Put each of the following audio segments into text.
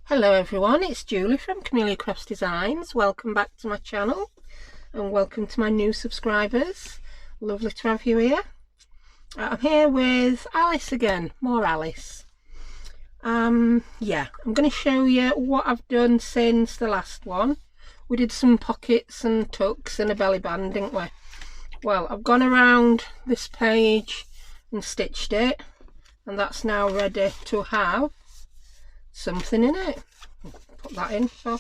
Hello everyone, it's Julie from Camellia Crafts Designs. Welcome back to my channel and welcome to my new subscribers. Lovely to have you here. I'm here with Alice again, more Alice. Yeah, I'm going to show you what I've done since the last one. We did some pockets and tucks and a belly band, didn't we? Well, I've gone around this page and stitched it, and that's now ready to have something in it. Put that in. So,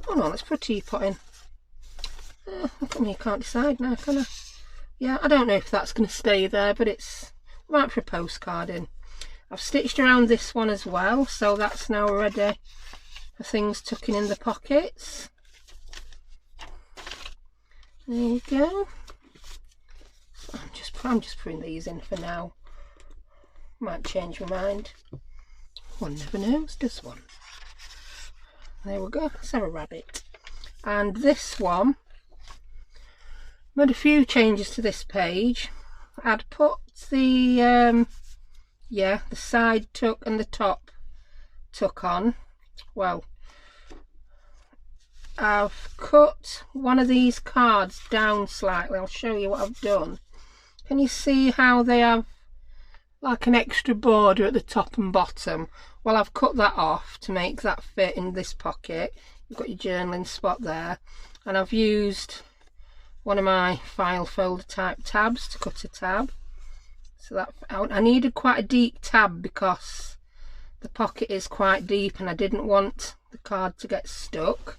oh no, let's put a teapot in. Look at me, can't decide now, can I? Yeah, I don't know if that's going to stay there, but it's right for a postcard in. I've stitched around this one as well, so that's now ready for things tucking in the pockets. There we go. I'm just putting these in for now. Might change my mind. One never knows, does one? There we go, let's have a rabbit. And this one, made a few changes to this page. I'd put the the side tuck and the top tuck on. Well, I've cut one of these cards down slightly. I'll show you what I've done. Can you see how they have like an extra border at the top and bottom? Well, I've cut that off to make that fit in this pocket. You've got your journaling spot there, and I've used one of my file folder type tabs to cut a tab. So that I needed quite a deep tab because the pocket is quite deep and I didn't want the card to get stuck.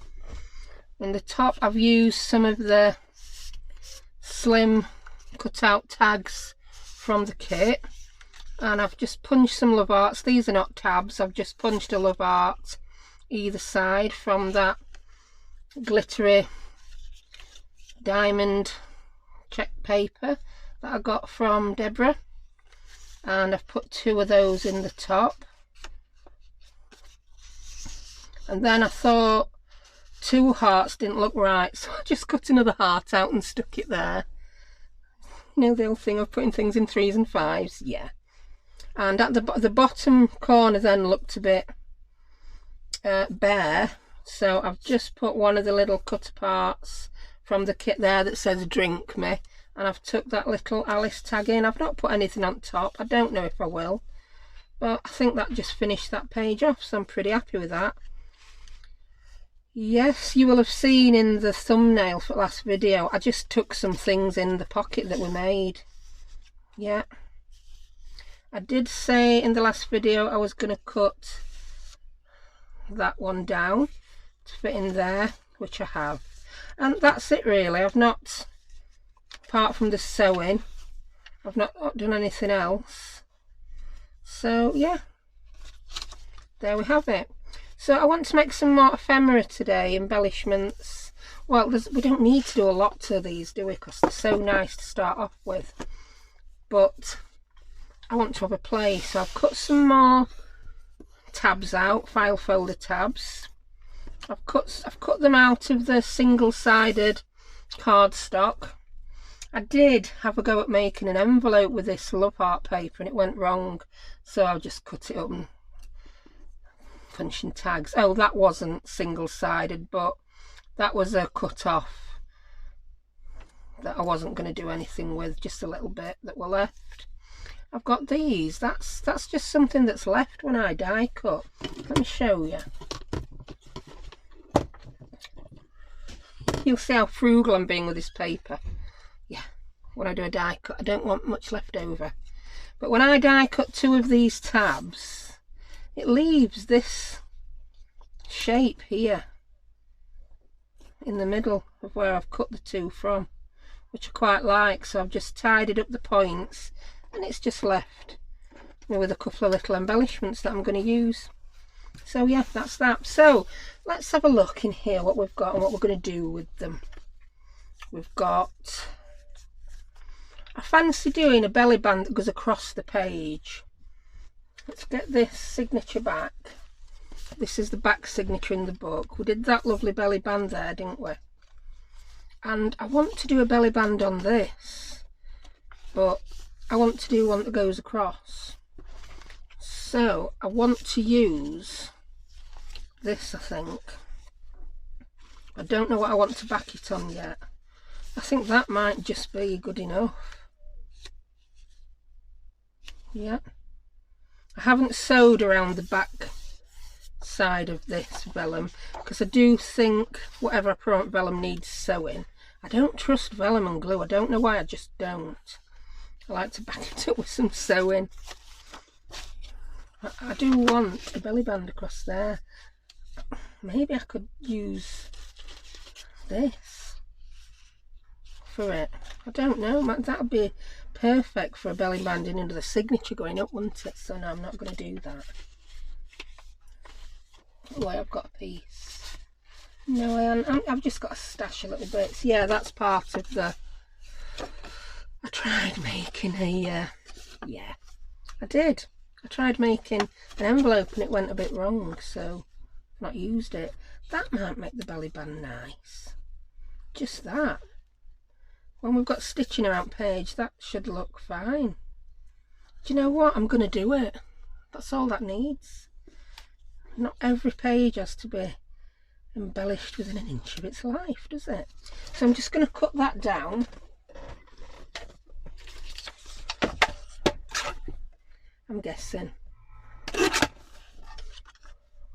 In the top I've used some of the slim cutout tags from the kit, and I've just punched some love arts. These are not tabs, I've just punched a love art either side from that glittery diamond check paper that I got from Deborah, and I've put two of those in the top. And then I thought two hearts didn't look right, so I just cut another heart out and stuck it there. You know the old thing of putting things in 3s and 5s? Yeah. And at the bottom corner then looked a bit bare, so I've just put one of the little cut aparts from the kit there that says drink me, and I've took that little Alice tag in. I've not put anything on top, I don't know if I will, but I think that just finished that page off, so I'm pretty happy with that. Yes, you will have seen in the thumbnail for the last video, I just took some things in the pocket that we made. Yeah. I did say in the last video I was going to cut that one down to fit in there, which I have. And that's it really. I've not, apart from the sewing, I've not done anything else. So yeah, there we have it. So I want to make some more ephemera today, embellishments. Well, we don't need to do a lot to these, do we? Because they're so nice to start off with. But I want to have a play, so I've cut some more tabs out, file folder tabs. I've cut them out of the single-sided cardstock. I did have a go at making an envelope with this love heart paper and it went wrong, so I'll just cut it up and punching tags. Oh, that wasn't single-sided, but that was a cut off that I wasn't going to do anything with, just a little bit that were left. I've got these. That's just something that's left when I die cut. Let me show you. You'll see how frugal I'm being with this paper. Yeah, when I do a die cut I don't want much left over. But when I die cut two of these tabs, it leaves this shape here in the middle of where I've cut the two from, which I quite like, so I've just tidied up the points and it's just left with a couple of little embellishments that I'm going to use. So yeah, that's that. So let's have a look in here what we've got and what we're going to do with them. We've got, I fancy doing a belly band that goes across the page. Let's get this signature back. This is the back signature in the book. We did that lovely belly band there, didn't we? And I want to do a belly band on this, but I want to do one that goes across. So I want to use this, I think. I don't know what I want to back it on yet. I think that might just be good enough. Yeah. I haven't sewed around the back side of this vellum because I do think whatever I put on vellum needs sewing. I don't trust vellum and glue. I don't know why, I just don't. I like to back it up with some sewing. I do want a belly band across there. Maybe I could use this for it. I don't know. That would be perfect for a belly banding under the signature going up, wouldn't it? So no, I'm not going to do that. Oh, I've got a piece. No, I haven't. I've just got a stash of little bits. Yeah, that's part of the... I tried making a... yeah, I did. I tried making an envelope and it went a bit wrong, so I've not used it. That might make the belly band nice. Just that. When we've got stitching around page, that should look fine. Do you know what? I'm going to do it. That's all that needs. Not every page has to be embellished within an inch of its life, does it? So I'm just going to cut that down. I'm guessing.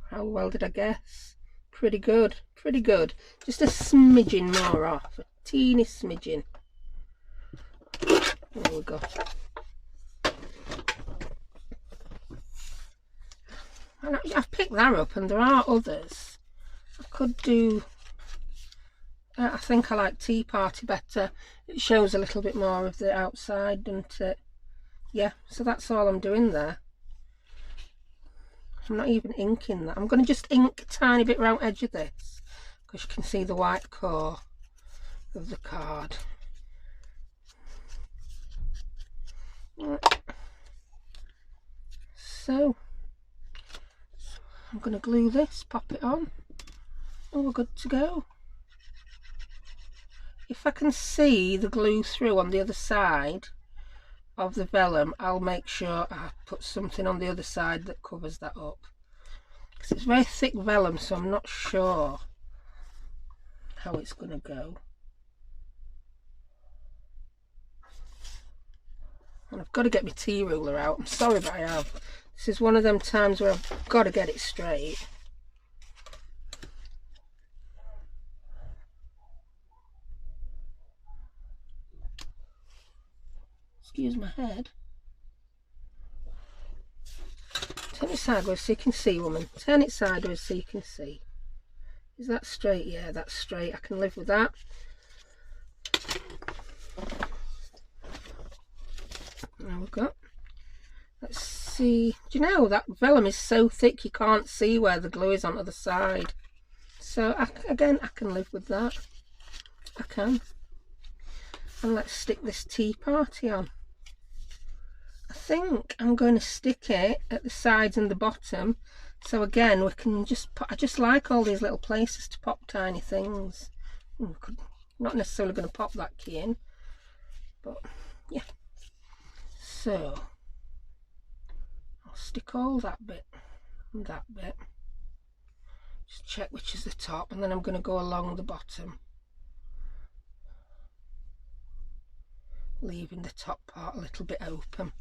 How well did I guess? Pretty good, pretty good. Just a smidgen more off, a teeny smidgen. There we go. And I've picked that up, and there are others. I could do... I think I like Tea Party better. It shows a little bit more of the outside, doesn't it? Yeah, so that's all I'm doing there. I'm not even inking that. I'm going to just ink a tiny bit around the edge of this because you can see the white core of the card. Right. So I'm going to glue this, pop it on, and we're good to go. If I can see the glue through on the other side of the vellum, I'll make sure I put something on the other side that covers that up, because it's very thick vellum, so I'm not sure how it's going to go. And I've got to get my tea ruler out. I'm sorry, but I have. This is one of them times where I've got to get it straight. Excuse my head. Turn it sideways so you can see, woman. Turn it sideways so you can see. Is that straight? Yeah, that's straight. I can live with that. Now we've got... Let's see. Do you know that vellum is so thick you can't see where the glue is on the other side? So again, I can live with that. I can. And let's stick this Tea Party on. I think I'm going to stick it at the sides and the bottom, so again we can just put, I just like all these little places to pop tiny things. Not necessarily going to pop that key in, but yeah. So I'll stick all that bit and that bit, just check which is the top, and then I'm going to go along the bottom, leaving the top part a little bit open.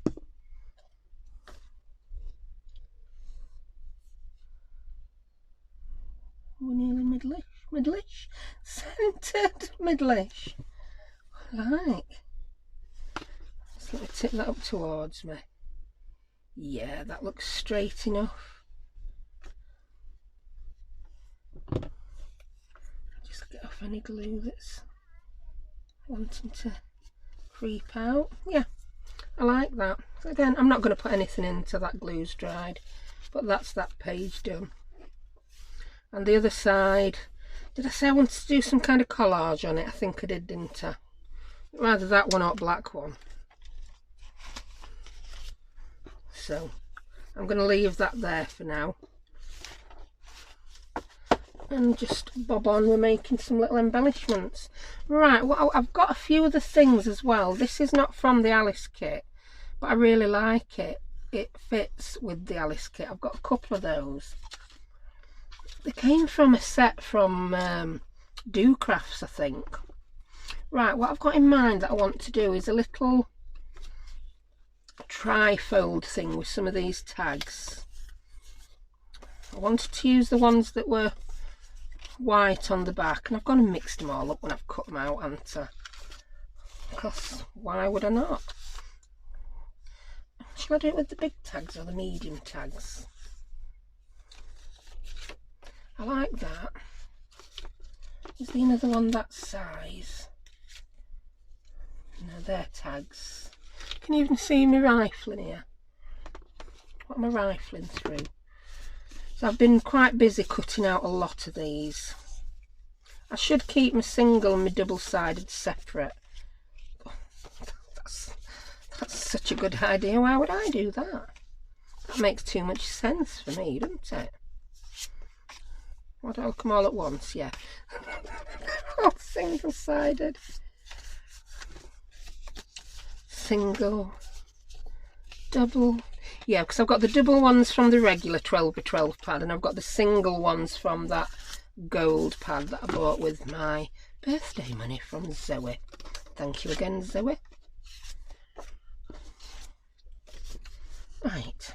We're nearly middleish, centred, middleish. Like, just let me tip that up towards me. Yeah, that looks straight enough. Just get off any glue that's wanting to creep out. Yeah, I like that. So again, I'm not going to put anything in until that glue's dried, but that's that page done. And the other side, did I say I wanted to do some kind of collage on it? I think I did, didn't I? Rather that one or black one. So I'm going to leave that there for now. And just bob on, we're making some little embellishments. Right, well, I've got a few other things as well. This is not from the Alice kit, but I really like it. It fits with the Alice kit. I've got a couple of those. They came from a set from Do Crafts, I think. Right, what I've got in mind that I want to do is a little tri-fold thing with some of these tags. I wanted to use the ones that were white on the back, and I've gone and mixed them all up when I've cut them out, haven't I? Because why would I not? Shall I do it with the big tags or the medium tags? I like that. Is there another one that size? No, they're tags. Can you even see me rifling here? What am I rifling through? So I've been quite busy cutting out a lot of these. I should keep my single and my double-sided separate. That's such a good idea. Why would I do that? That makes too much sense for me, doesn't it? Why don't I come all at once? Yeah. All single-sided. Single, double. Yeah, because I've got the double ones from the regular 12x12 pad, and I've got the single ones from that gold pad that I bought with my birthday money from Zoe. Thank you again, Zoe. Right,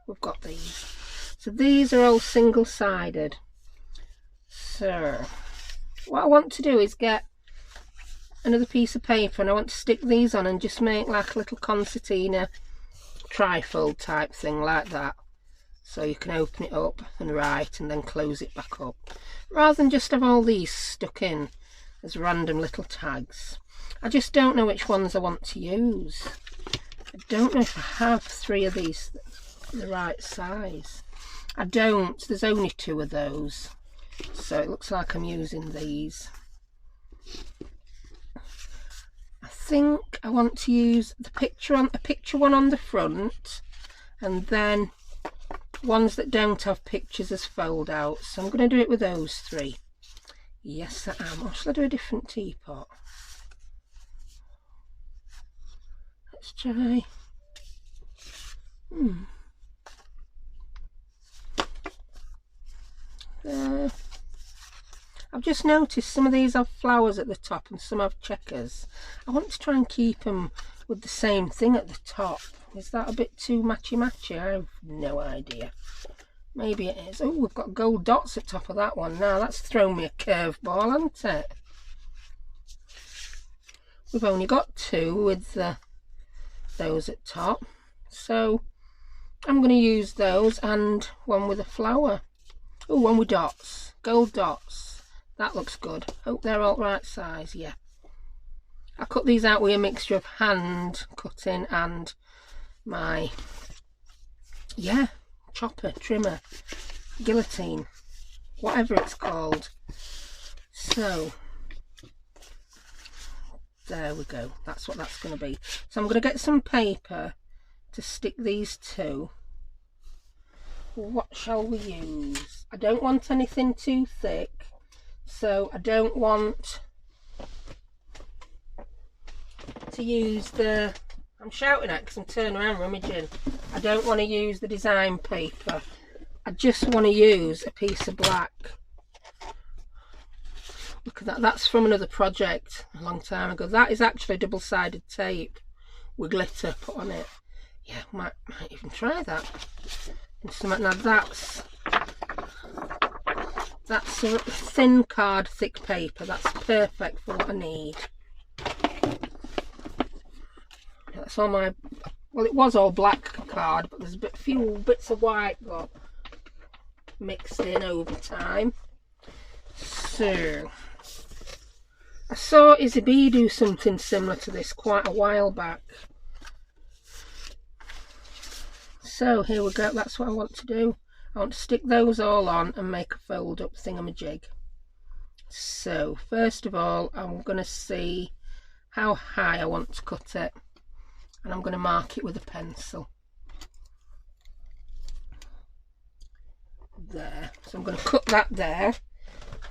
we've got these. So these are all single-sided. So what I want to do is get another piece of paper, and I want to stick these on and just make like a little concertina trifold type thing like that, so you can open it up and write and then close it back up, rather than just have all these stuck in as random little tags. I just don't know which ones I want to use. I don't know if I have 3 of these the right size. I don't. There's only 2 of those, so it looks like I'm using these. I think I want to use the picture one on the front, and then ones that don't have pictures as fold out. So I'm going to do it with those 3. Yes, I am. Or shall I do a different teapot? Let's try. There. I've just noticed some of these have flowers at the top and some have checkers. I want to try and keep them with the same thing at the top. Is that a bit too matchy-matchy? I have no idea. Maybe it is. Oh, we've got gold dots at top of that one now. That's thrown me a curveball, hasn't it? We've only got 2 with those at top. So I'm going to use those, and one with a flower. Oh, one with dots. Gold dots. That looks good. Hope they're all right size. Yeah. I cut these out with a mixture of hand cutting and my, yeah, chopper, trimmer, guillotine, whatever it's called. So there we go. That's what that's going to be. So I'm going to get some paper to stick these to. What shall we use? I don't want anything too thick. So I don't want to use the, I'm shouting at because I'm turning around rummaging. I don't want to use the design paper. I just want to use a piece of black. Look at that, that's from another project a long time ago. That is actually double-sided tape with glitter put on it. Yeah, might even try that. Now that's a thin card, thick paper. That's perfect for what I need. That's all my, well, it was all black card, but there's a few bits of white got mixed in over time. So I saw Izzy B do something similar to this quite a while back. So here we go. That's what I want to do. I want to stick those all on and make a fold up thingamajig. So first of all, I'm going to see how high I want to cut it, and I'm going to mark it with a pencil. There. So I'm going to cut that there.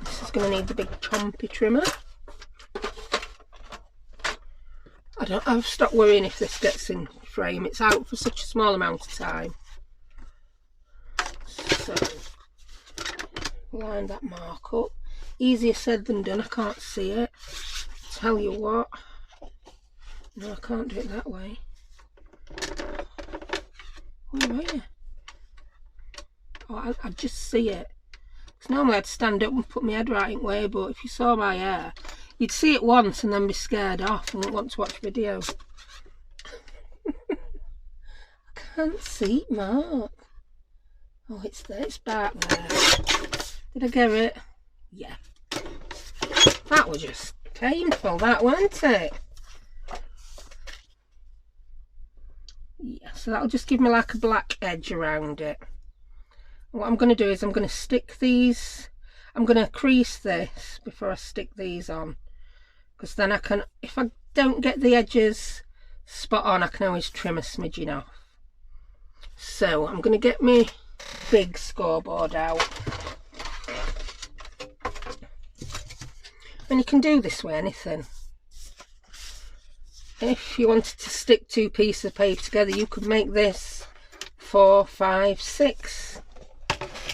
This is going to need the big chompy trimmer. I've stopped worrying if this gets in frame. It's out for such a small amount of time. So line that mark up. Easier said than done. I can't see it. Tell you what. No, I can't do it that way. Where are you? Oh, I just see it. Because normally I'd stand up and put my head right in way, but if you saw my hair, you'd see it once and then be scared off and wouldn't want to watch video. I can't see it, Mark. Oh, it's there. It's back there. Did I get it? Yeah. That was just painful, that, wasn't it? Yeah, so that'll just give me like a black edge around it. What I'm going to do is I'm going to stick these, I'm going to crease this before I stick these on, because then I can, if I don't get the edges spot on, I can always trim a smidgen off. So I'm going to get my big scoreboard out, and you can do this with anything. If you wanted to stick 2 pieces of paper together, you could make this 4, 5, 6.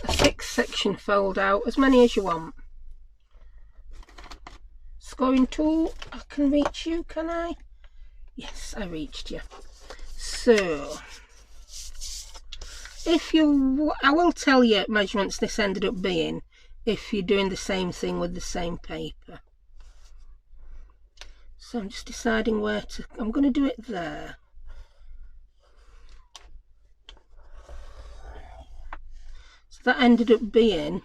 A 6 section fold out, as many as you want. Scoring tool, I can reach you, can I? Yes, I reached you. So, if you, I will tell you measurements this ended up being if you're doing the same thing with the same paper. So I'm just deciding where to, I'm going to do it there. That ended up being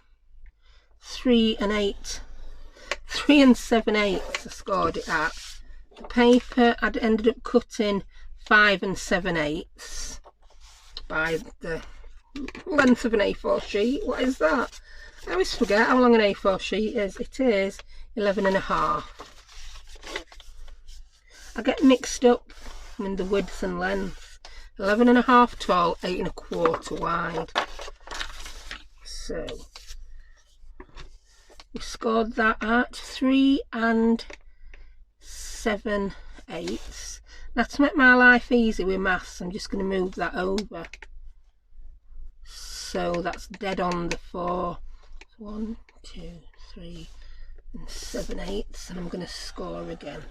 3 and 7/8 I scored it at. The paper I'd ended up cutting 5 and 7/8 by the length of an A4 sheet. What is that? I always forget how long an A4 sheet is. It is 11.5. I get mixed up in the width and length. 11.5 tall, 8.25 wide. So we scored that at 3 and 7/8. Now, to make my life easy with maths, I'm just going to move that over. So that's dead on the 4. 1, 2, 3 and 7/8, and I'm going to score again.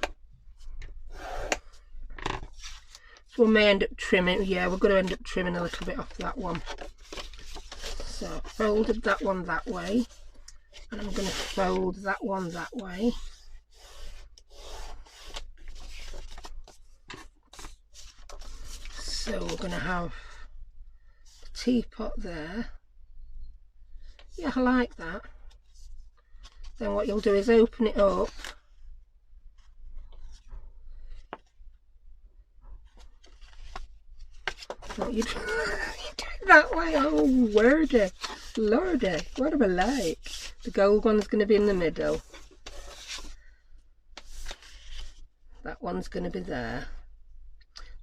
So we may end up trimming, yeah, we're going to end up trimming a little bit off that one. So I folded that one that way, and I'm going to fold that one that way. So we're going to have the teapot there. Yeah, I like that. Then what you'll do is open it up. No, you do it that way. Oh, wordy, lordy, what am I like? The gold one's going to be in the middle. That one's going to be there.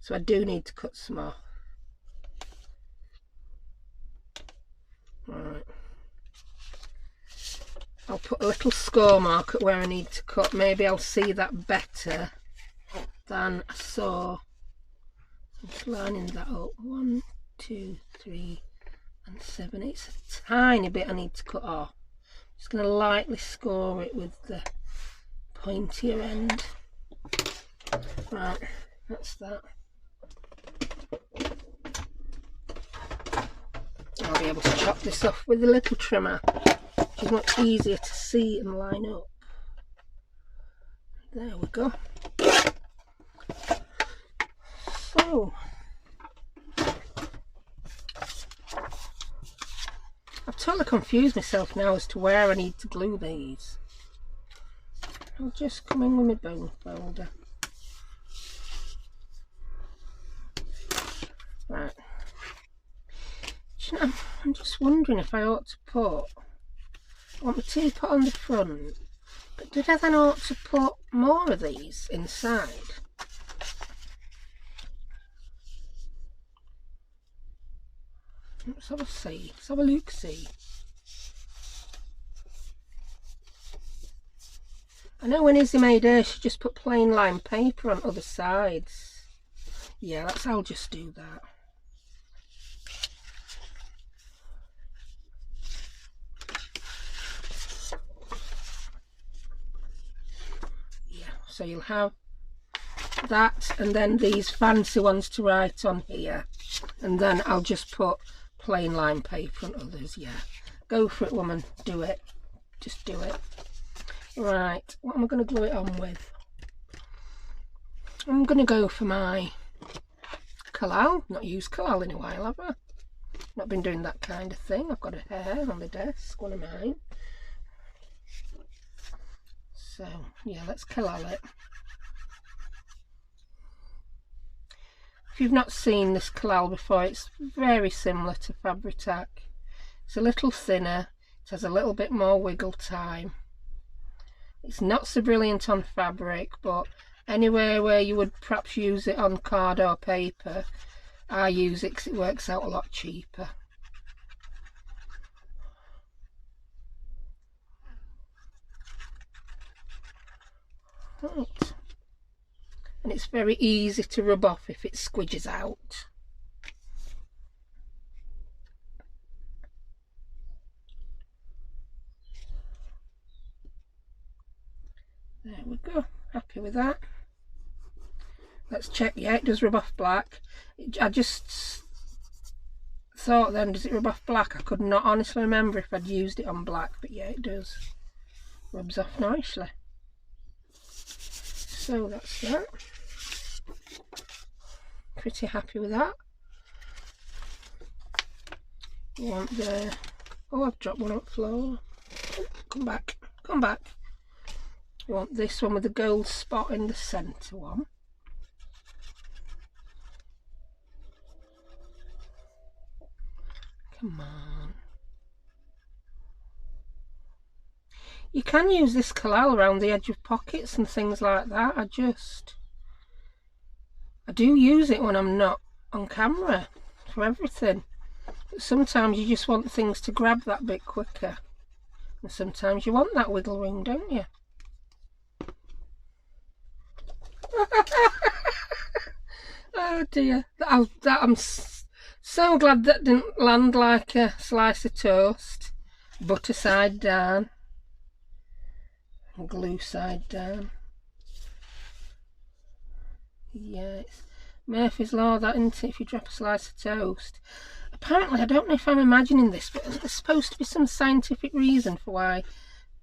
So I do need to cut some off. Right. I'll put a little score mark at where I need to cut. Maybe I'll see that better than I saw. I'm just lining that up. 1, 2, 3 and 7. It's a tiny bit I need to cut off. I'm just going to lightly score it with the pointier end. Right, that's that. I'll be able to chop this off with a little trimmer, which is much easier to see and line up. There we go. So I've totally confused myself now as to where I need to glue these. I'll just come in with my bone folder. Right. I'm just wondering if I ought to put, I want my teapot on the front, but did I then ought to put more of these inside? Let's have a see. Let's have a look see. I know when Izzy made hers, she just put plain lined paper on other sides. Yeah, I'll just do that. So you'll have that, and then these fancy ones to write on here, and then I'll just put plain line paper on others. Yeah, go for it, woman, do it, just do it. Right, what am I going to glue it on with? I'm going to go for my collal. Not used collal in a while, have I? Not been doing that kind of thing. I've got a hair on the desk, one of mine. So yeah, let's collal it. If you've not seen this collal before, it's very similar to Fabri-Tac. It's a little thinner, it has a little bit more wiggle time. It's not so brilliant on fabric, but anywhere where you would perhaps use it on card or paper, I use it because it works out a lot cheaper. Right. And it's very easy to rub off if it squidges out. There we go, happy with that. Let's check. Yeah, it does rub off black. I just thought then, does it rub off black? I could not honestly remember if I'd used it on black, but yeah, it does. Rubs off nicely. So that's that. Pretty happy with that. You want the... Oh, I've dropped one on the floor. Oh, come back, come back. You want this one with the gold spot in the centre one. Come on. You can use this collal around the edge of pockets and things like that. I do use it when I'm not on camera for everything. But sometimes you just want things to grab that bit quicker. And sometimes you want that wiggle room, don't you? Oh dear. I'm so glad that didn't land like a slice of toast. Butter side down. Glue side down. Yeah, it's Murphy's Law, that, isn't it? If you drop a slice of toast. Apparently, I don't know if I'm imagining this, but there's supposed to be some scientific reason for why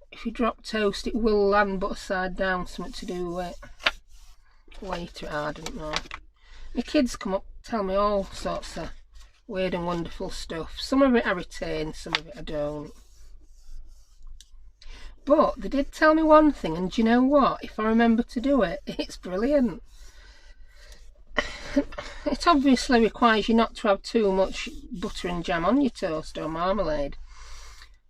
if you drop toast it will land butter side down. Something to do with it. Later, I don't know. My kids come up, tell me all sorts of weird and wonderful stuff. Some of it I retain, some of it I don't. But they did tell me one thing, and do you know what? If I remember to do it, it's brilliant. It obviously requires you not to have too much butter and jam on your toast or marmalade.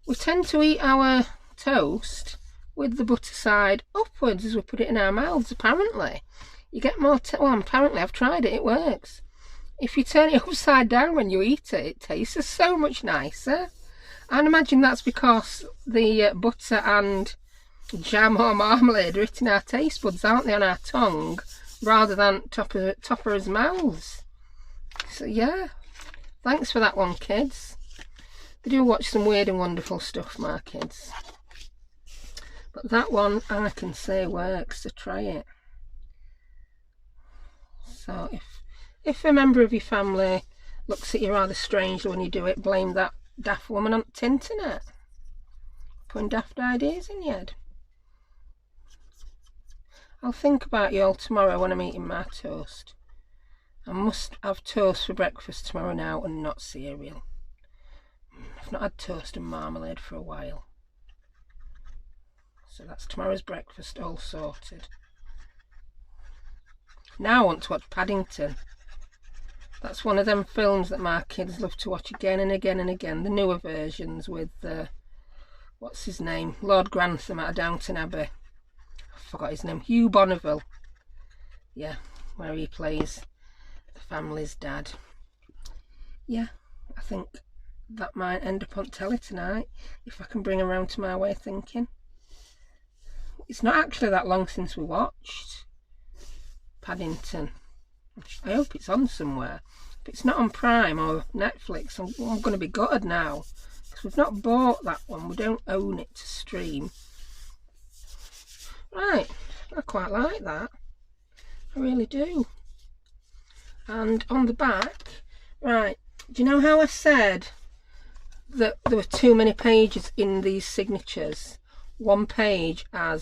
We tend to eat our toast with the butter side upwards as we put it in our mouths, apparently. You get more, well, apparently I've tried it, it works. If you turn it upside down when you eat it, it tastes so much nicer. And imagine that's because the butter and jam or marmalade are hitting our taste buds, aren't they, on our tongue, rather than top of our mouths. So yeah, thanks for that one, kids. They do watch some weird and wonderful stuff, my kids. But that one I can say works, so try it. So if a member of your family looks at you rather strangely when you do it, blame that daft woman on the internet. Putting daft ideas in your head. I'll think about you all tomorrow when I'm eating my toast. I must have toast for breakfast tomorrow now and not cereal. I've not had toast and marmalade for a while. So that's tomorrow's breakfast all sorted. Now I want to watch Paddington. That's one of them films that my kids love to watch again and again and again. The newer versions with, what's his name? Lord Grantham out of Downton Abbey. I forgot his name. Hugh Bonneville. Yeah, where he plays the family's dad. Yeah, I think that might end up on telly tonight, if I can bring around to my way of thinking. It's not actually that long since we watched Paddington. I hope it's on somewhere. If it's not on Prime or Netflix, I'm going to be gutted now, because we've not bought that one. We don't own it to stream. Right, I quite like that. I really do. And on the back, right, do you know how I said that there were too many pages in these signatures? One page had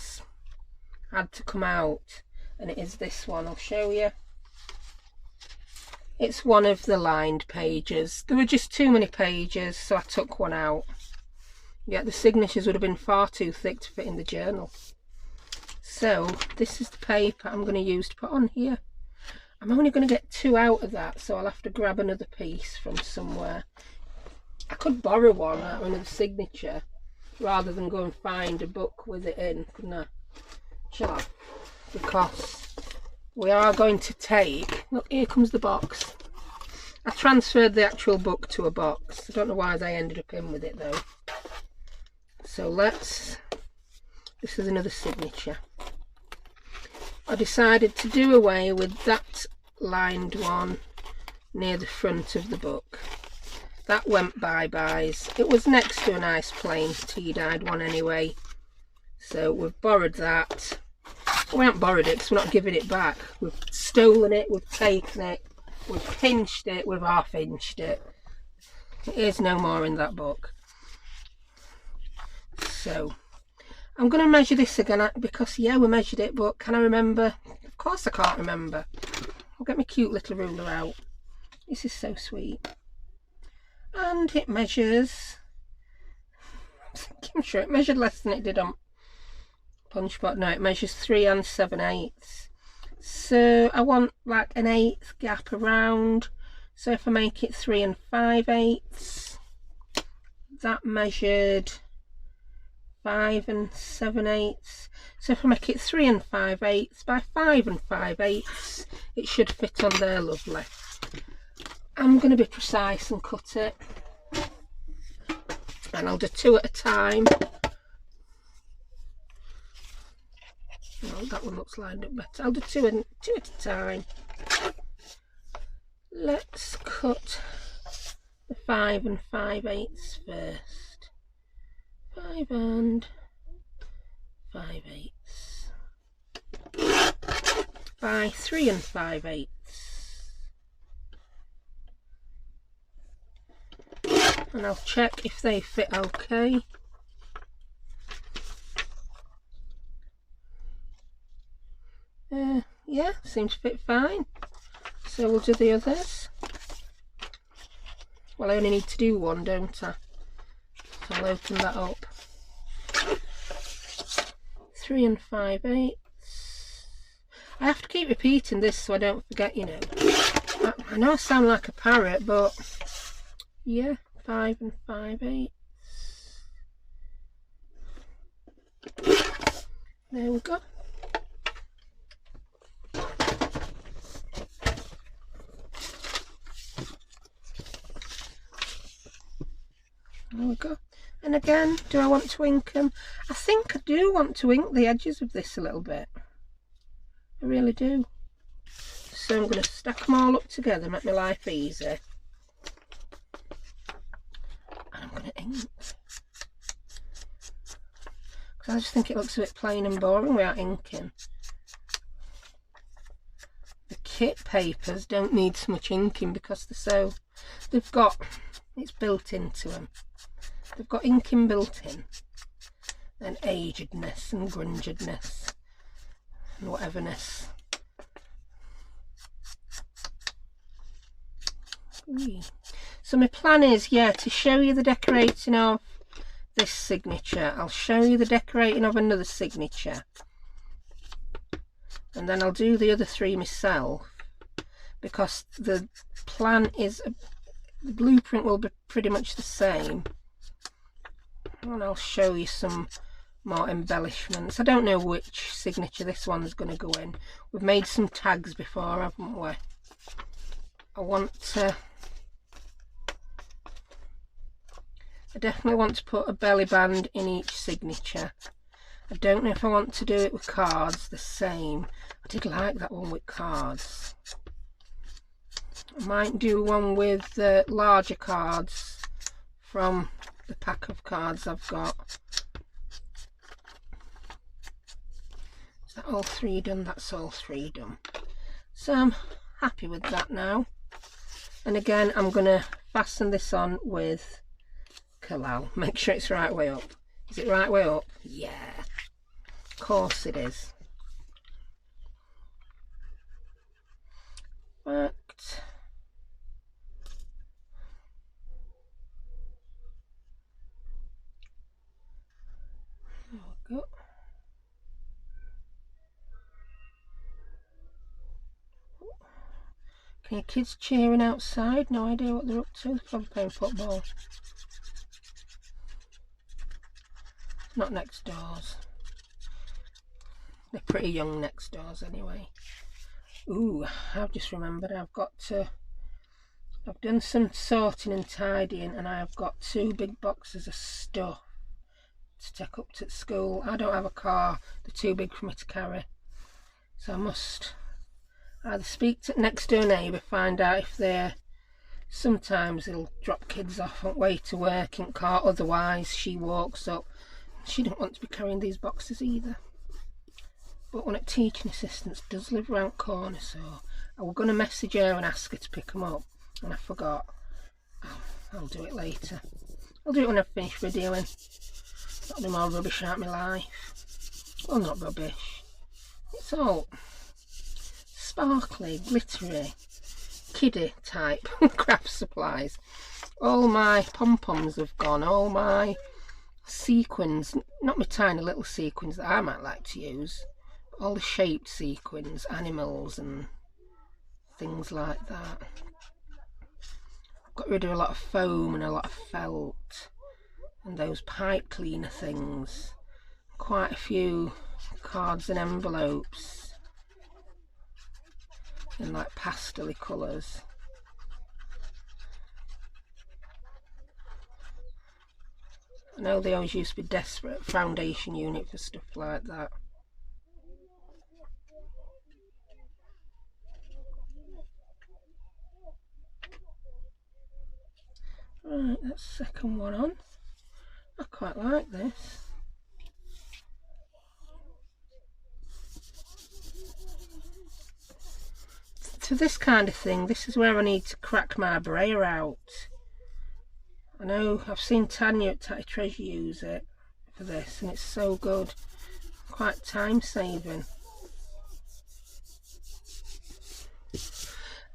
to come out, and it is this one. I'll show you. It's one of the lined pages. There were just too many pages, so I took one out. Yeah, the signatures would have been far too thick to fit in the journal. So this is the paper I'm going to use to put on here. I'm only going to get 2 out of that, so I'll have to grab another piece from somewhere. I could borrow one out of another signature rather than go and find a book with it in, couldn't I? Shall I? Because we are going to take, look, here comes the box. I transferred the actual book to a box. I don't know why they ended up in with it though. So this is another signature. I decided to do away with that lined one near the front of the book. That went bye-byes. It was next to a nice plain tea-dyed one anyway. So we've borrowed that. We haven't borrowed it because we're not giving it back. We've stolen it, we've taken it, we've pinched it, we've half-inched it. It is no more in that book. So I'm going to measure this again because, yeah, we measured it, but can I remember? Of course I can't remember. I'll get my cute little ruler out. This is so sweet. And it measures, I'm sure it measured less than it did on Punchbot. No, it measures 3 7/8. So I want like an 1/8 gap around. So if I make it 3 5/8, that measured 5 7/8. So if I make it 3 5/8 by 5 5/8, it should fit on there lovely. I'm going to be precise and cut it, and I'll do 2 at a time. No, that one looks lined up better. I'll do 2 at a time. Let's cut the 5 5/8 first. 5 5/8 by 3 5/8. And I'll check if they fit okay. Yeah, seems to fit fine. So we'll do the others. Well, I only need to do one, don't I? So I'll open that up. 3 5/8. I have to keep repeating this so I don't forget, you know. I know I sound like a parrot, but yeah, 5 5/8. There we go. There we go. And again, do I want to ink them? I think I do want to ink the edges of this a little bit. I really do. So I'm going to stack them all up together, make my life easy. And I'm going to ink. Because I just think it looks a bit plain and boring without inking. The kit papers don't need so much inking because they've got, it's built into them. They've got inking built in, and agedness and grungedness and whateverness. So my plan is, yeah, to show you the decorating of this signature. I'll show you the decorating of another signature, and then I'll do the other 3 myself, because the plan is, the blueprint will be pretty much the same. And I'll show you some more embellishments. I don't know which signature this one's going to go in. We've made some tags before, haven't we? I definitely want to put a belly band in each signature. I don't know if I want to do it with cards the same. I did like that one with cards. I might do one with larger cards from the pack of cards I've got. Is that all 3 done? That's all 3 done. So I'm happy with that now. And again, I'm going to fasten this on with Collal. Make sure it's right way up. Is it right way up? Yeah, of course it is. Right. There we go. Can you kids cheering outside? No idea what they're up to. They're probably playing football. Not next doors. They're pretty young next doors anyway. Ooh, I've just remembered I've done some sorting and tidying, and I've got 2 big boxes of stuff to take up to school. I don't have a car, they're too big for me to carry. So I must either speak to next door neighbour, find out if they're, sometimes they'll drop kids off on way to work in car, otherwise she walks up. She didn't want to be carrying these boxes either. But one of the teaching assistants does live round the corner, so I was going to message her and ask her to pick them up, and I forgot. I'll do it later. I'll do it when I've finished videoing. Not no more rubbish out of my life. Well, not rubbish. It's all sparkly, glittery, kiddie type craft supplies. All my pom-poms have gone, all my sequins, not my tiny little sequins that I might like to use, but all the shaped sequins, animals and things like that. I've got rid of a lot of foam and a lot of felt and those pipe cleaner things, quite a few cards and envelopes in like pastel-y colours. I know they always used to be desperate foundation unit for stuff like that. Right, that's the second one on. I quite like this. To this kind of thing, this is where I need to crack my brayer out. I know I've seen Tania at Tatty Treasures use it for this, and it's so good, quite time saving.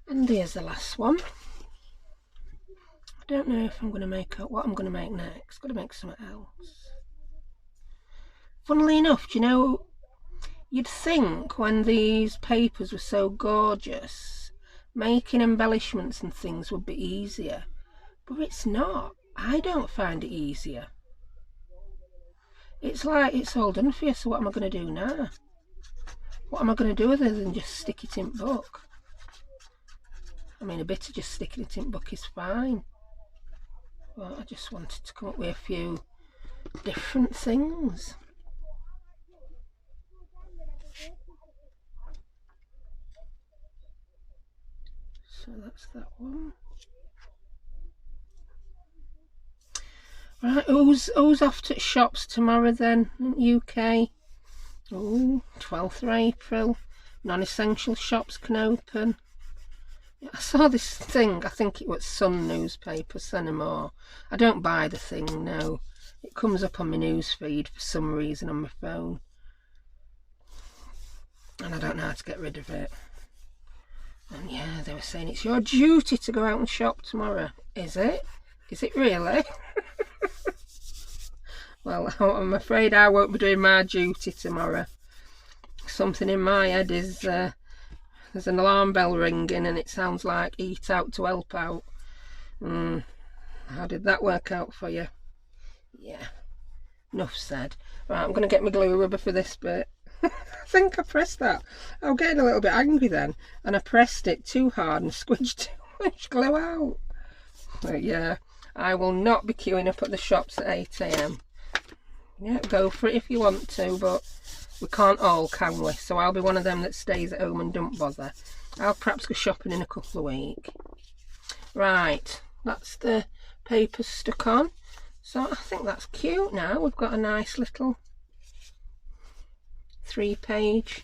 And here's the last one. I don't know if I'm going to make out what I'm going to make next. Got to make something else. Funnily enough, do you know, you'd think when these papers were so gorgeous, making embellishments and things would be easier. But it's not. I don't find it easier. It's like it's all done for you, so what am I going to do now? What am I going to do other than just stick it in book? I mean, a bit of just sticking it in book is fine. But I just wanted to come up with a few different things. So that's that one. Right, who's off to shops tomorrow then in UK? Oh, 12th of April. Non-essential shops can open. I saw this thing, I think it was Sun newspaper, Senimore. I don't buy the thing, no. It comes up on my news feed for some reason on my phone. And I don't know how to get rid of it. And yeah, they were saying it's your duty to go out and shop tomorrow. Is it? Is it really? Well, I'm afraid I won't be doing my duty tomorrow. Something in my head is, there's an alarm bell ringing and it sounds like eat out to help out. How did that work out for you? Yeah, enough said. Right, I'm going to get my glue rubber for this bit. I think I pressed that. I was getting a little bit angry then, and I pressed it too hard and squidged too much glue out. But yeah, I will not be queuing up at the shops at 8 AM. Yeah, go for it if you want to, but we can't all, can we? So I'll be one of them that stays at home and don't bother. I'll perhaps go shopping in a couple of weeks. Right, that's the paper stuck on. So I think that's cute now. We've got a nice little 3-page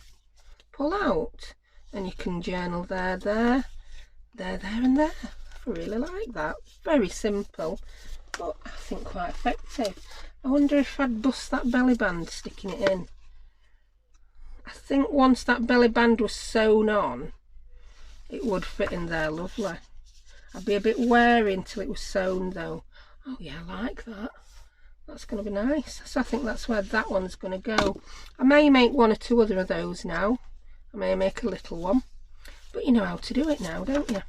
pull out, and you can journal there, there, and there. I really like that. Very simple, but I think quite effective. I wonder if I'd bust that belly band sticking it in. I think once that belly band was sewn on, it would fit in there lovely. I'd be a bit wary until it was sewn though. Oh yeah, I like that. That's going to be nice. So I think that's where that one's going to go. I may make 1 or 2 other of those now. I may make a little one. But you know how to do it now, don't you?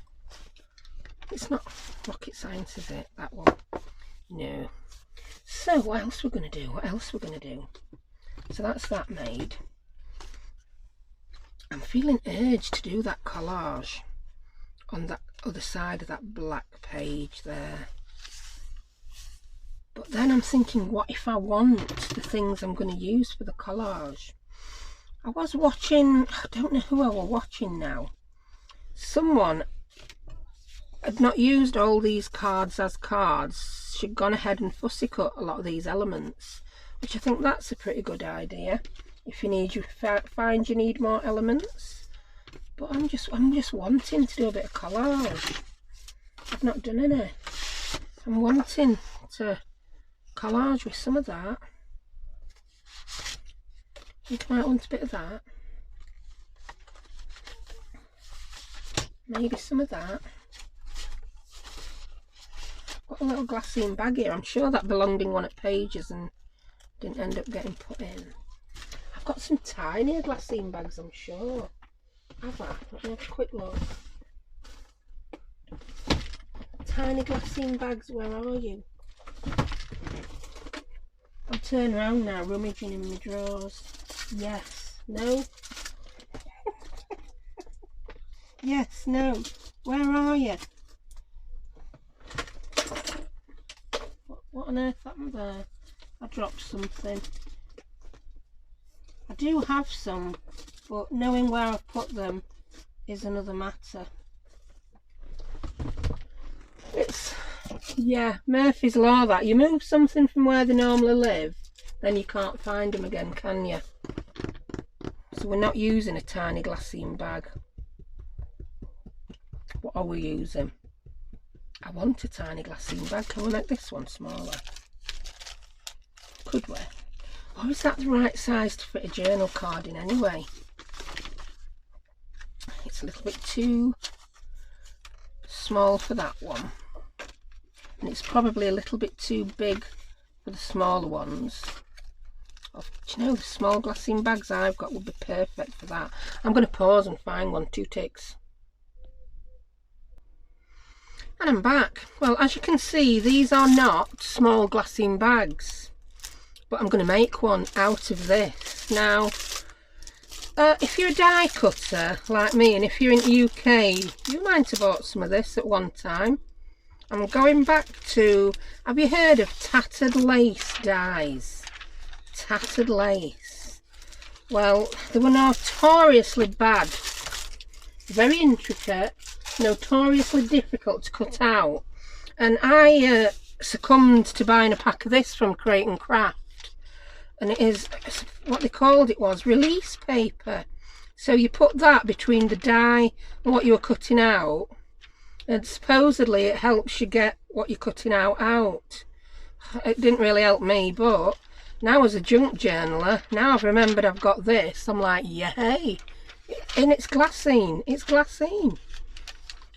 It's not rocket science, is it, that one? No. So what else we're going to do? What else we're going to do? So that's that made. I'm feeling urged to do that collage on that other side of that black page there. But then I'm thinking, what if I want the things I'm going to use for the collage? I was watching, I don't know who I was watching now. Someone had not used all these cards as cards. She'd gone ahead and fussy cut a lot of these elements, which I think that's a pretty good idea. If you need, you find you need more elements. But I'm just wanting to do a bit of collage. I've not done any. I'm wanting to collage with some of that. I think I might want a bit of that. Maybe some of that. Got a little glassine bag here. I'm sure that belonged in one at Pages and didn't end up getting put in. I've got some tinier glassine bags, I'm sure. Have I? Let me have a quick look. Tiny glassine bags, where are you? I'll turn around now, rummaging in my drawers. Yes, no. Yes, no. Where are you? What on earth happened there? I dropped something. I do have some, but knowing where I've put them is another matter. It's, yeah, Murphy's Law that. You move something from where they normally live, then you can't find them again, can you? So we're not using a tiny glassine bag. What are we using? I want a tiny glassine bag. Can we make this one smaller? Could we? Or is that the right size to fit a journal card in anyway? It's a little bit too small for that one. And it's probably a little bit too big for the smaller ones. Oh, do you know, the small glassine bags I've got would be perfect for that. I'm going to pause and find one. 2 ticks. And I'm back. Well, as you can see, these are not small glassine bags, but I'm going to make one out of this. Now, if you're a die cutter like me, and if you're in the UK, you might have bought some of this at one time. I'm going back to, have you heard of tattered lace dies? Tattered lace. Well, they were notoriously bad, very intricate, notoriously difficult to cut out, and I succumbed to buying a pack of this from Crate and Craft, and it is what they called it was release paper. So you put that between the die and what you were cutting out, and supposedly it helps you get what you're cutting out. It didn't really help me, but now as a junk journaler, now I've remembered I've got this, I'm like, yay! And it's glassine, it's glassine.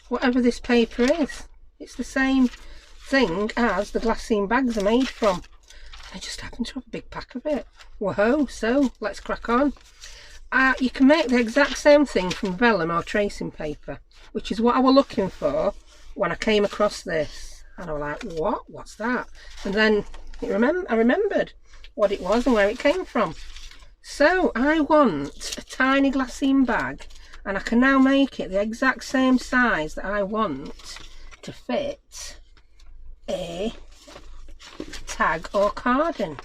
Whatever this paper is, it's the same thing as the glassine bags are made from. I just happen to have a big pack of it. Whoa, so let's crack on. You can make the exact same thing from vellum or tracing paper, which is what I was looking for when I came across this. And I was like, what? What's that? And then I remembered what it was and where it came from. So I want a tiny glassine bag, and I can now make it the exact same size that I want to fit a tag or card in.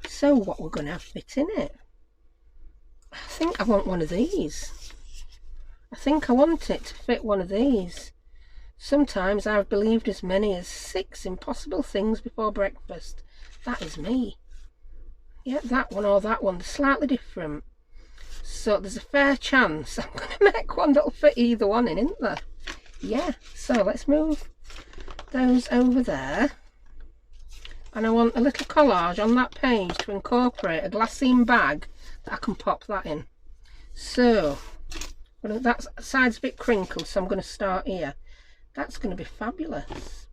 So what we're going to have fit in it? I think I want one of these. I think I want it to fit one of these. Sometimes I've believed as many as 6 impossible things before breakfast. That is me. Yeah, that one or that one. They're slightly different. So there's a fair chance I'm going to make one that'll fit either one in, isn't there? Yeah, so let's move those over there. And I want a little collage on that page to incorporate a glassine bag that I can pop that in. So that side's a bit crinkled, so I'm going to start here. That's going to be fabulous.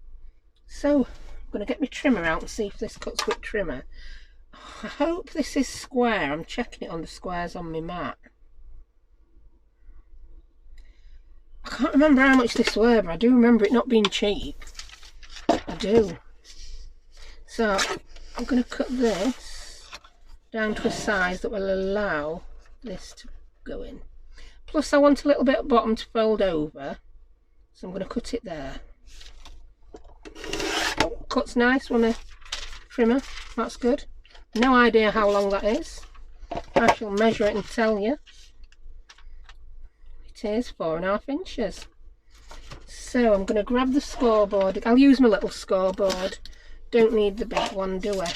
So I'm going to get my trimmer out and see if this cuts with trimmer. I hope this is square. I'm checking it on the squares on my mat. I can't remember how much this were, but I do remember it not being cheap. I do. So I'm going to cut this down to a size that will allow this to go in. Plus I want a little bit at bottom to fold over, so I'm going to cut it there. Oh, cuts nice on a trimmer, that's good. No idea how long that is. I shall measure it and tell you. It is 4.5 inches. So I'm going to grab the scoreboard. I'll use my little scoreboard. Don't need the big one, do I?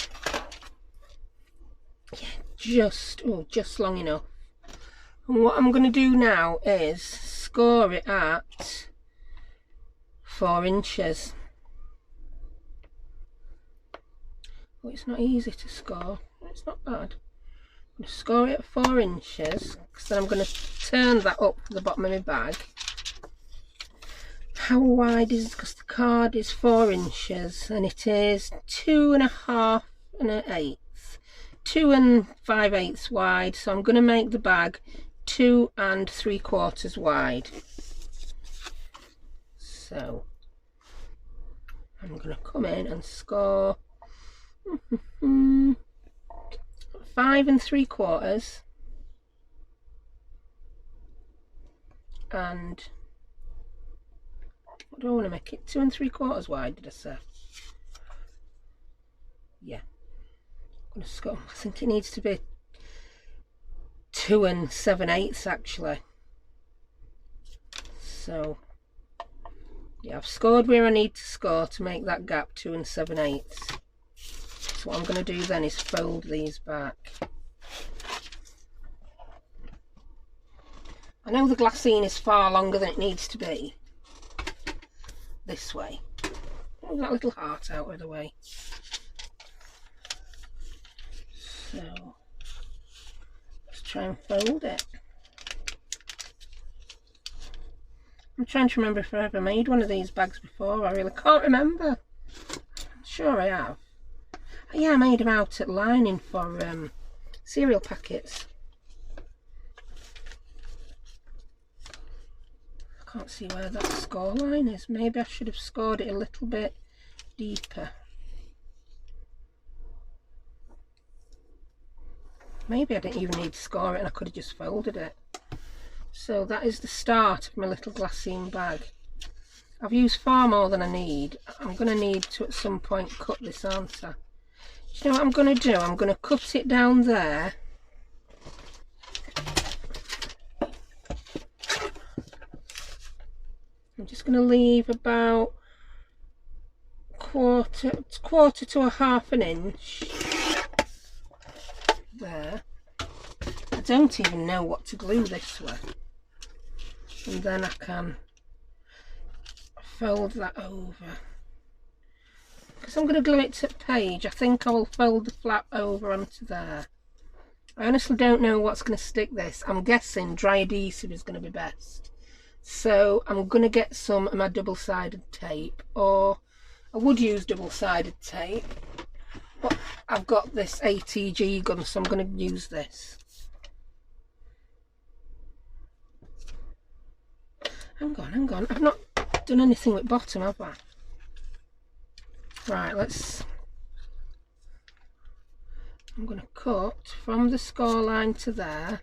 Yeah, just long enough. And what I'm going to do now is score it at 4 inches. Oh, it's not easy to score. It's not bad. I'm going to score it at 4 inches, because then I'm going to turn that up to the bottom of my bag. How wide is it? Because the card is 4 inches and it is 2.5 1/8. 2 5/8 wide, so I'm going to make the bag 2 3/4 wide. So I'm going to come in and score 5 3/4 and what do I want to make it? 2 3/4 wide, did I say? Yeah. I'm going to score, I think it needs to be 2 7/8 actually. So yeah, I've scored where I need to score to make that gap 2 7/8. So what I'm going to do then is fold these back. I know the glassine is far longer than it needs to be. This way. Move that little heart out of the way. So let's try and fold it. I'm trying to remember if I ever made one of these bags before. I really can't remember. I'm sure I have. Yeah, I made them out at lining for cereal packets. I can't see where that score line is. Maybe I should have scored it a little bit deeper. Maybe I didn't even need to score it and I could have just folded it. So that is the start of my little glassine bag. I've used far more than I need. I'm going to need to at some point cut this, aren't I? Do you know what I'm going to do? I'm going to cut it down there. I'm just going to leave about quarter to a 1/2 inch there. I don't even know what to glue this with, and then I can fold that over. Because I'm going to glue it to the page, I think I will fold the flap over onto there. I honestly don't know what's going to stick this. I'm guessing dry adhesive is going to be best. So I'm going to get some of my double-sided tape, or I would use double-sided tape, but I've got this ATG gun, so I'm going to use this. Hang on, I've not done anything with bottom, have I? Right, I'm going to cut from the score line to there,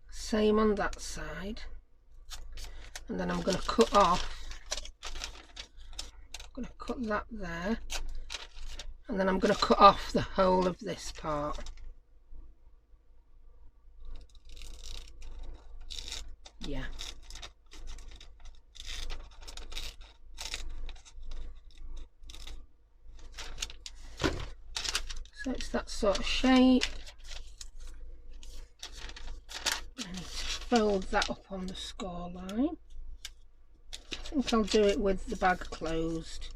same on that side, and then I'm going to cut off. I'm going to cut that there, and then I'm going to cut off the whole of this part. Yeah. So it's that sort of shape. fold that up on the score line. I think I'll do it with the bag closed.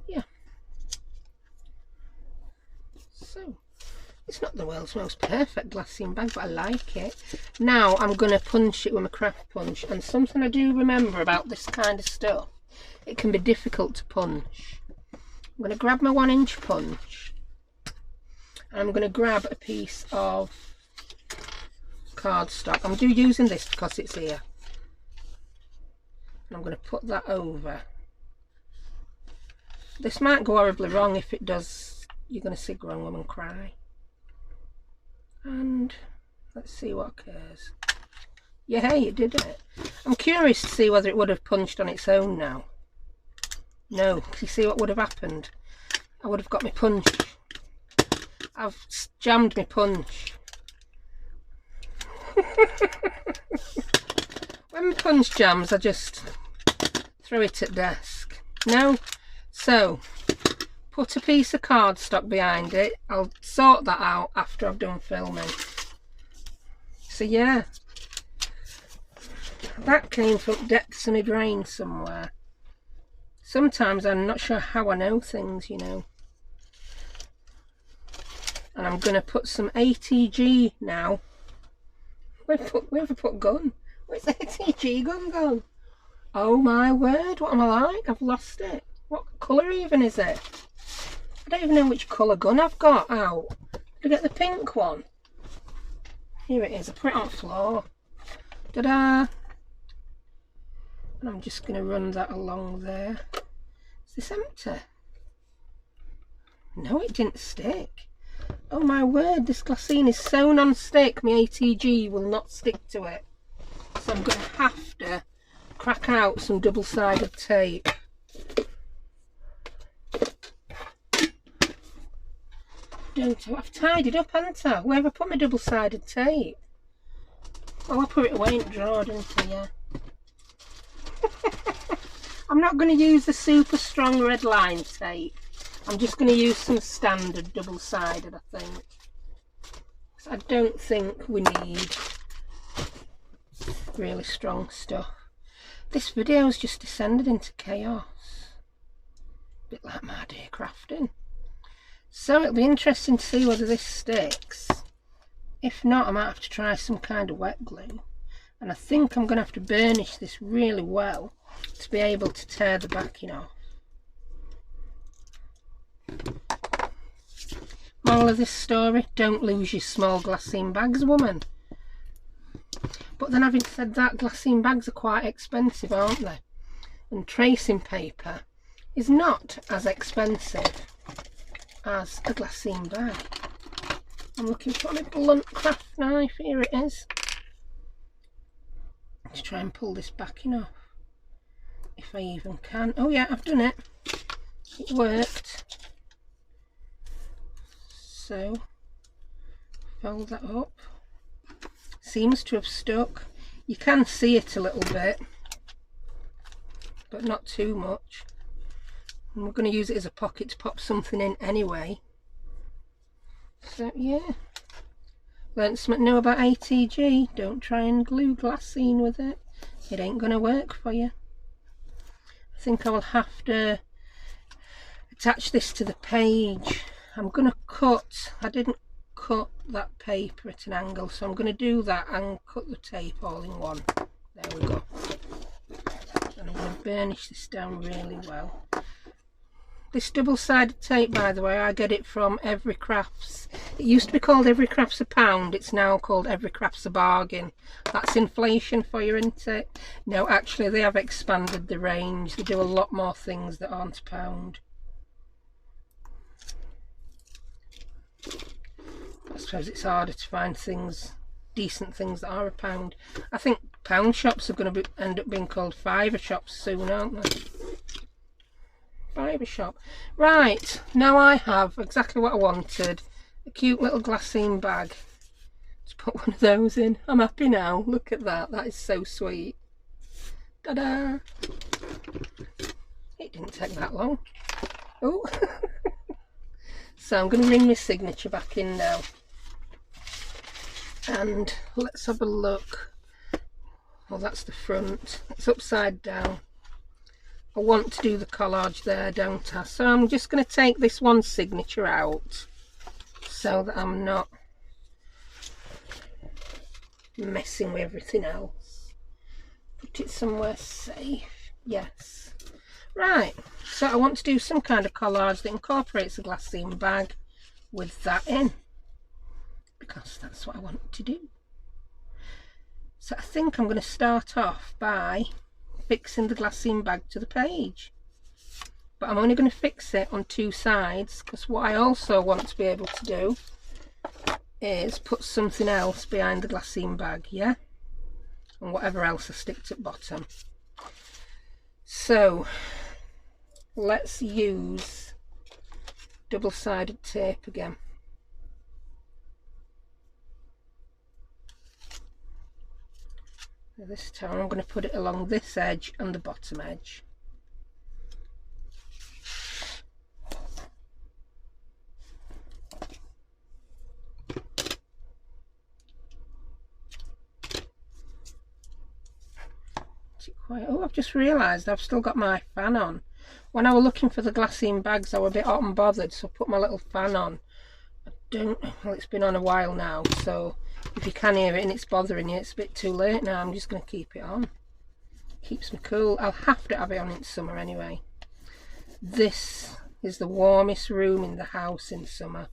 Yeah. So, it's not the world's most perfect glassine bag, but I like it. Now I'm going to punch it with my craft punch, and something I do remember about this kind of stuff, it can be difficult to punch. I'm going to grab my 1-inch punch, and I'm going to grab a piece of cardstock. I'm using this because it's here. And I'm going to put that over. This might go horribly wrong. If it does, you're going to see grown woman cry. And let's see what occurs. Yeah, it did it. I'm curious to see whether it would have punched on its own now. No, because you see what would have happened? I would have got my punch. I've jammed my punch. When my punch jams, I just throw it at desk. No, so put a piece of cardstock behind it. I'll sort that out after I've done filming. So yeah, that came from depths of my brain somewhere. Sometimes I'm not sure how I know things, you know. And I'm going to put some ATG now. Where have I put gun? Where's the ATG gun gone? Oh my word, what am I like? I've lost it. What colour even is it? I don't even know which colour gun I've got out. Did I get the pink one? Here it is, I put it on the floor. Ta-da! And I'm just going to run that along there. Is this empty? No, it didn't stick. Oh my word, this glassine is so non-stick, my ATG will not stick to it. So I'm going to have to crack out some double-sided tape. I've tied it up, haven't I? Where have I put my double-sided tape? Oh, I put it away in the drawer, didn't I? Yeah. I'm not going to use the super strong red line tape. I'm just going to use some standard double-sided, I think. So I don't think we need really strong stuff. This video's just descended into chaos. A bit like my day crafting. So it'll be interesting to see whether this sticks. If not, I might have to try some kind of wet glue. And I think I'm going to have to burnish this really well to be able to tear the backing off. Moral of this story, don't lose your small glassine bags, woman. But then having said that, glassine bags are quite expensive, aren't they? And tracing paper is not as expensive as a glassine bag. I'm looking for my blunt craft knife. Here it is. To try and pull this backing off, if I even can. Oh yeah, I've done it. It worked. So fold that up. Seems to have stuck. You can see it a little bit, but not too much. And we're going to use it as a pocket to pop something in anyway. So yeah, learnt something new about ATG. Don't try and glue glassine with it. It ain't going to work for you. I think I will have to attach this to the page. I'm going to cut, I didn't cut that paper at an angle, so I'm going to do that and cut the tape all in one. There we go. And I'm going to burnish this down really well. This double-sided tape, by the way, I get it from Every Crafts. It used to be called Every Crafts a pound. It's now called Every Crafts a bargain. That's inflation for you, isn't it? No, actually, they have expanded the range. They do a lot more things that aren't a pound. I suppose it's harder to find things, decent things that are a pound. I think pound shops are going to end up being called fiver shops soon, aren't they? Fiver shop. Right, now I have exactly what I wanted. A cute little glassine bag. Let's put one of those in. I'm happy now. Look at that. That is so sweet. Ta-da! It didn't take that long. Oh. So I'm going to bring my signature back in now, and let's have a look. Well, that's the front, it's upside down. I want to do the collage there, don't I? So I'm just going to take this one signature out so that I'm not messing with everything else. Put it somewhere safe. Yes. Right, so I want to do some kind of collage that incorporates a glassine bag with that in, because that's what I want to do. So I think I'm going to start off by fixing the glassine bag to the page, but I'm only going to fix it on two sides, because what I also want to be able to do is put something else behind the glassine bag, yeah, and whatever else I stick to the bottom. So let's use double-sided tape again. This time I'm going to put it along this edge and the bottom edge. Oh, I've just realised I've still got my fan on. When I was looking for the glassine bags, I was a bit hot and bothered, so I put my little fan on. Well, it's been on a while now, so if you can hear it and it's bothering you, it's a bit too late now. I'm just going to keep it on. Keeps me cool. I'll have to have it on in summer anyway. This is the warmest room in the house in summer.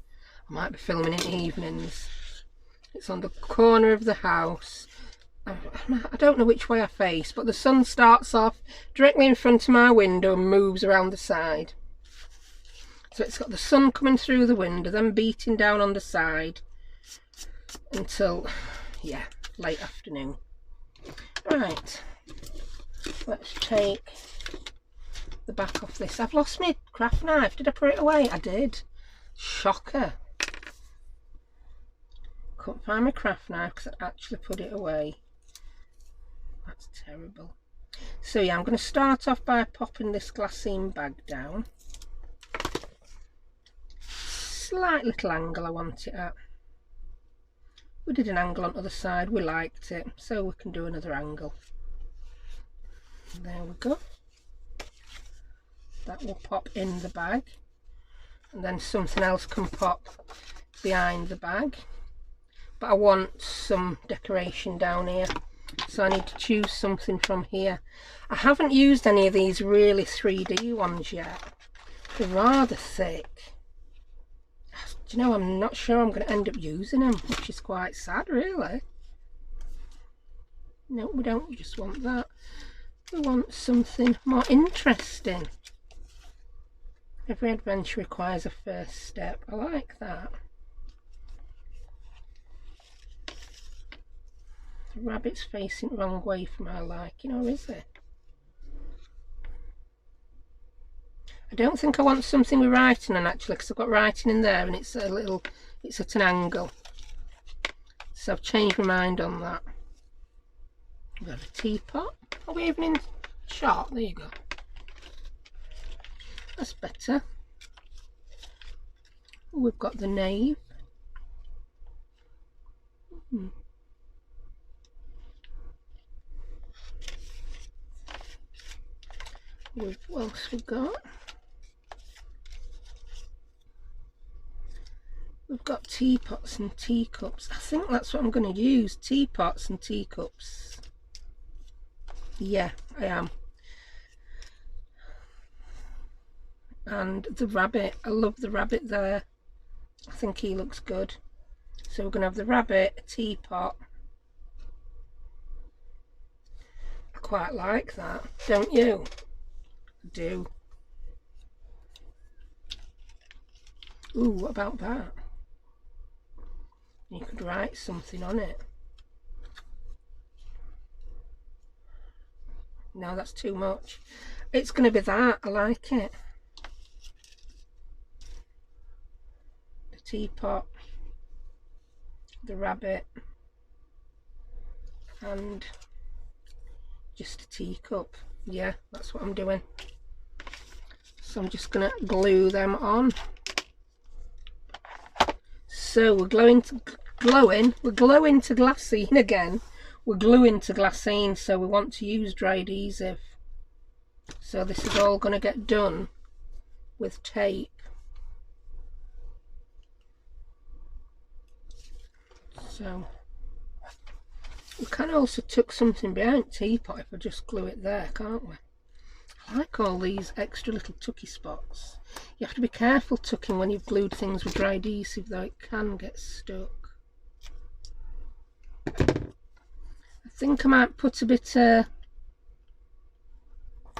I might be filming in evenings. It's on the corner of the house. I don't know which way I face, but the sun starts off directly in front of my window and moves around the side. So it's got the sun coming through the window, then beating down on the side until, yeah, late afternoon. Right, let's take the back off this. I've lost my craft knife. Did I put it away? I did. Shocker. Couldn't find my craft knife because I actually put it away. That's terrible. So yeah, I'm going to start off by popping this glassine bag down. Slight little angle I want it at. We did an angle on the other side, we liked it, so we can do another angle. There we go. That will pop in the bag, and then something else can pop behind the bag. But I want some decoration down here, so I need to choose something from here. I haven't used any of these really 3D ones yet. They're rather thick. Do you know, I'm not sure I'm going to end up using them, which is quite sad really. No, we don't just want that. We want something more interesting. Every adventure requires a first step. I like that. The rabbit's facing the wrong way for my liking, or is it? I don't think I want something with writing on actually, because I've got writing in there and it's at an angle. So I've changed my mind on that. We've got a teapot. Are we even in shot? There you go. That's better. We've got the knave. What else we got? We've got teapots and teacups. I think that's what I'm going to use. Teapots and teacups. Yeah, I am. And the rabbit. I love the rabbit there. I think he looks good. So we're going to have the rabbit, a teapot. I quite like that, don't you? I do. Ooh, what about that? You could write something on it. No, that's too much. It's going to be that. I like it. The teapot, the rabbit, and just a teacup. Yeah, that's what I'm doing. So I'm just going to glue them on. So we're glowing to glassine again. We're gluing to glassine, so we want to use dry adhesive. So this is all going to get done with tape. So we can also tuck something behind teapot if I just glue it there, can't we? I like all these extra little tucky spots. You have to be careful tucking when you've glued things with dry adhesive, though it can get stuck. I think I might put a bit of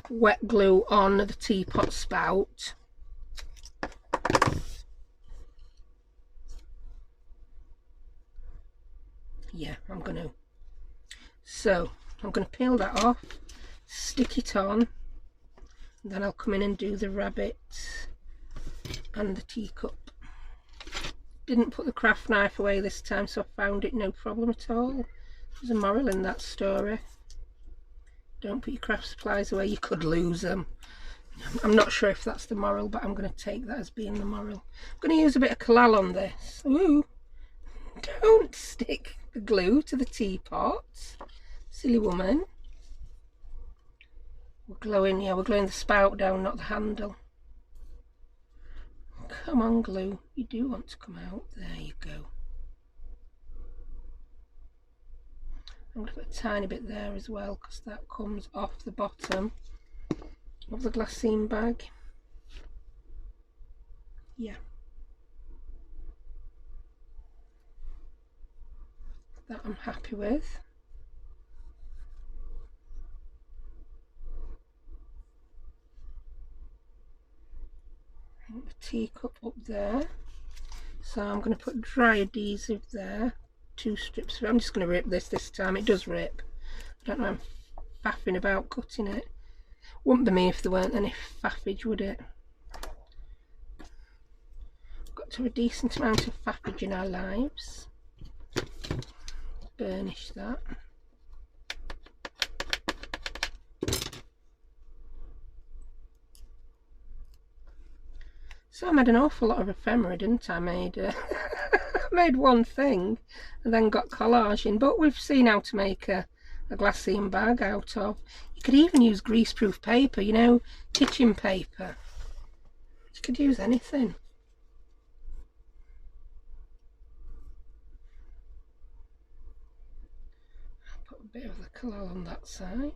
wet glue on the teapot spout. Yeah, I'm going to. So I'm going to peel that off, stick it on, and then I'll come in and do the rabbit and the teacup. Didn't put the craft knife away this time, so I found it no problem at all. There's a moral in that story. Don't put your craft supplies away, you could lose them. I'm not sure if that's the moral, but I'm going to take that as being the moral. I'm going to use a bit of collal on this. Ooh, don't stick the glue to the teapot, silly woman. We're gluing, yeah, we're gluing the spout down, not the handle. Come on, glue, you do want to come out. There you go. I'm going to put a tiny bit there as well, because that comes off the bottom of the glassine bag. Yeah. That I'm happy with. The teacup up there, so I'm going to put dry adhesive there, 2 strips. I'm just going to rip this time. It does rip. I don't know, I'm faffing about cutting it. Wouldn't be me if there weren't any faffage, would it? Got to have a decent amount of faffage in our lives. Burnish that. So I made an awful lot of ephemera, didn't I? Made one thing and then got collage in, but we've seen how to make a glassine bag out of. You could even use greaseproof paper, you know, kitchen paper. You could use anything. I'll put a bit of the collage on that side.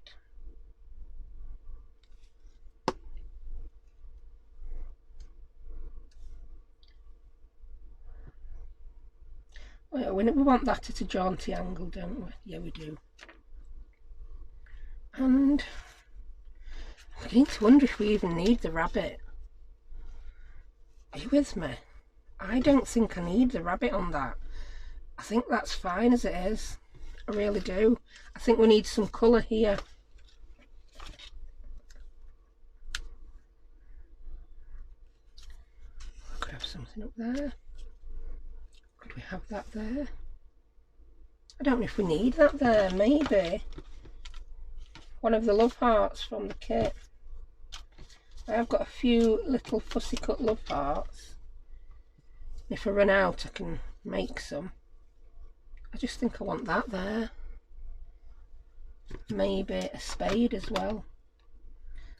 Well, we want that at a jaunty angle, don't we? Yeah, we do. And I'm beginning to wonder if we even need the rabbit. Are you with me? I don't think I need the rabbit on that. I think that's fine as it is. I really do. I think we need some colour here. I could have something up there. Could we have that there? I don't know if we need that there. Maybe one of the love hearts from the kit. I've got a few little fussy cut love hearts. If I run out I can make some. I just think I want that there. Maybe a spade as well.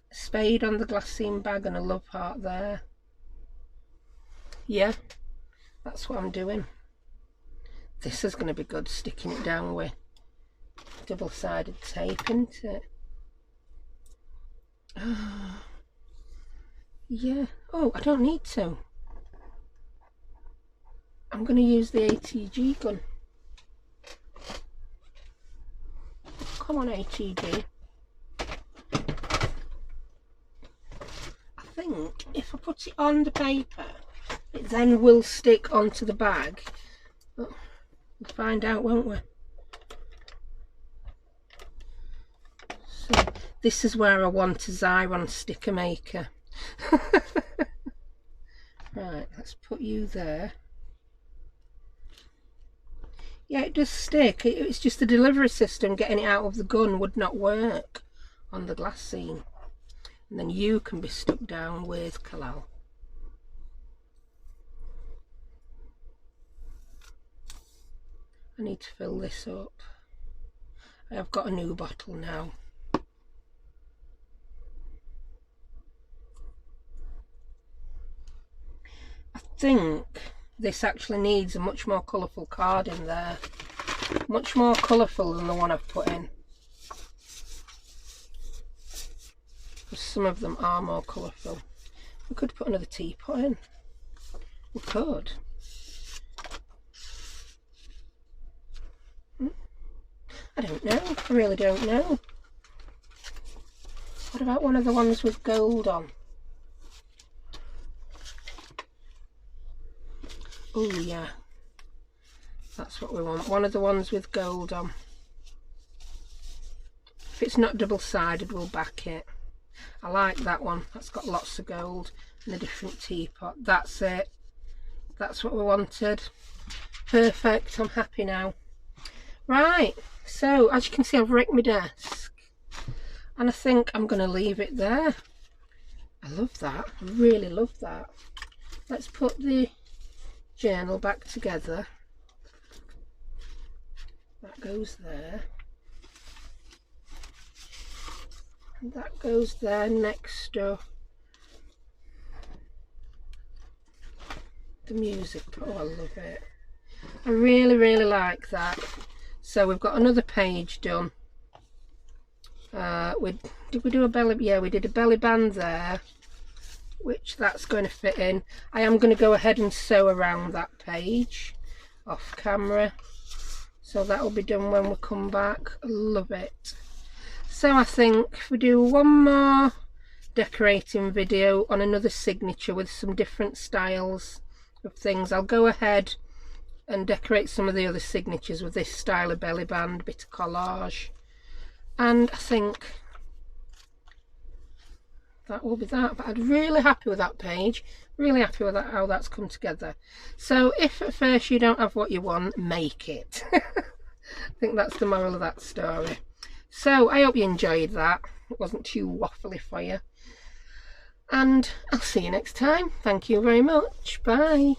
A spade on the glassine bag and a love heart there. Yeah, that's what I'm doing. This is going to be good, sticking it down with double-sided tape, isn't it? Yeah. Oh, I don't need to. I'm going to use the ATG gun. Come on, ATG. I think if I put it on the paper, it then will stick onto the bag. Oh, we'll find out, won't we? So this is where I want a Xyron sticker maker. Right, let's put you there. Yeah, it does stick. It's just the delivery system, getting it out of the gun would not work on the glassine. And then you can be stuck down with collal. I need to fill this up. I have got a new bottle now. I think this actually needs a much more colourful card in there. Much more colourful than the one I've put in. Some of them are more colourful. We could put another teapot in. We could. I don't know. I really don't know. What about one of the ones with gold on? Oh yeah. That's what we want. One of the ones with gold on. If it's not double-sided, we'll back it. I like that one. That's got lots of gold and a different teapot. That's it. That's what we wanted. Perfect. I'm happy now. Right. So, as you can see, I've rigged my desk. And I think I'm going to leave it there. I love that. I really love that. Let's put the journal back together. That goes there. And that goes there next to the music. Oh, I love it. I really, really like that. So we've got another page done. Did we do a belly? Yeah, we did a belly band there, which that's going to fit in. I am going to go ahead and sew around that page off camera. So that will be done when we come back. I love it. So I think if we do one more decorating video on another signature with some different styles of things, I'll go ahead and decorate some of the other signatures with this style of belly band, bit of collage. And I think that will be that. But I'm really happy with that page. Really happy with that, how that's come together. So if at first you don't have what you want, make it. I think that's the moral of that story. So I hope you enjoyed that. It wasn't too waffly for you. And I'll see you next time. Thank you very much. Bye.